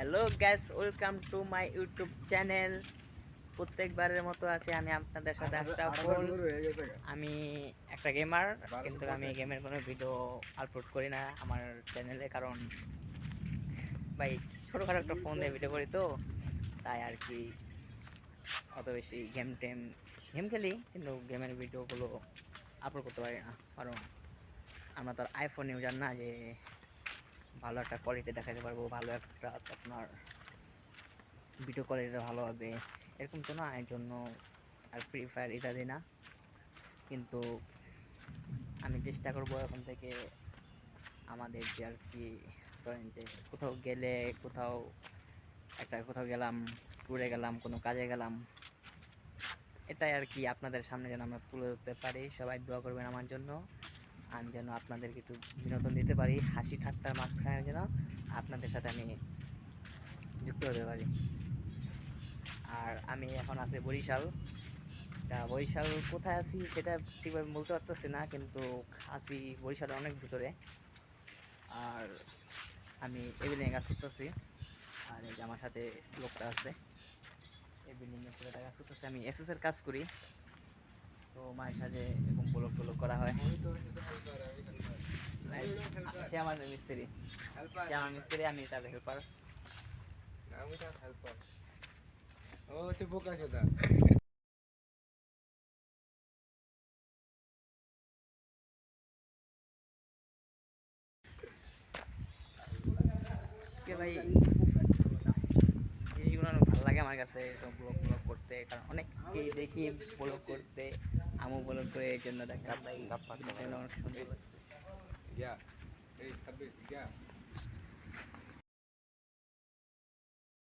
Hello guys, welcome to my YouTube channel. প্রত্যেকবারের মতো আছি আমি আপনাদের সাথে আশরাফুল। আমি একটা গেমার, কিন্তু আমি গেমের কোনো ভিডিও আপলোড করি না আমার চ্যানেলে, কারণ ভাই ছোটোখাটো একটা ফোন দিয়ে ভিডিও করি তো, তাই আর কি অত বেশি গেম খেলি, কিন্তু গেমের ভিডিওগুলো আপলোড করতে পারি না, কারণ আমরা তো আর আইফোন ইউজার না যে ভালো একটা কোয়ালিটি দেখাতে পারবো, ভালো একটা আপনার ভিডিও কোয়ালিটি ভালো হবে এরকম তো না। এর জন্য আর ফ্রি ফায়ার এটা দিই না, কিন্তু আমি চেষ্টা করবো এখন থেকে আমাদের যে আর কি ধরেন যে কোথাও গেলাম, ট্যুরে গেলাম, কোনো কাজে গেলাম, এটাই আর কি আপনাদের সামনে যেন আমরা তুলে ধরতে পারি। সবাই দোয়া করবেন আমার জন্য, আমি যেন আপনাদেরকে একটু বিনোদন দিতে পারি, হাসি ঠাট্টার মাঝখানে যেন আপনাদের সাথে আমি যুক্ত হতে পারি। আর আমি এখন আছি বরিশাল। বরিশাল কোথায় আছি সেটা ঠিকভাবে বলতে পারতেছি না, কিন্তু আছি বরিশালের অনেক ভিতরে। আর আমি এই বিল্ডিংয়ে কাজ করতেছি, আর এই যে আমার সাথে লোকটা আছে, এই বিল্ডিংয়ে ছেলেটা কাজ করতেছে। আমি এসএস এর কাজ করি, তো মায়ের সাথে এরকম ব্লগ টলগ করা হয়। সে আমার মিস্ত্রি, আমি তার হেল্পার। ও হচ্ছে বোকা চোদা। ভাই জিনিসগুলো অনেক ভালো লাগে আমার কাছে, এসব ব্লগ ব্লগ করতে, কারণ অনেককেই দেখি ব্লগ করতে, আমু ব্লগ করে, এই জন্য দেখা তাই জিনিসটা অনেক সুন্দর লাগছে। ইয়া এই সাব্বির ইয়া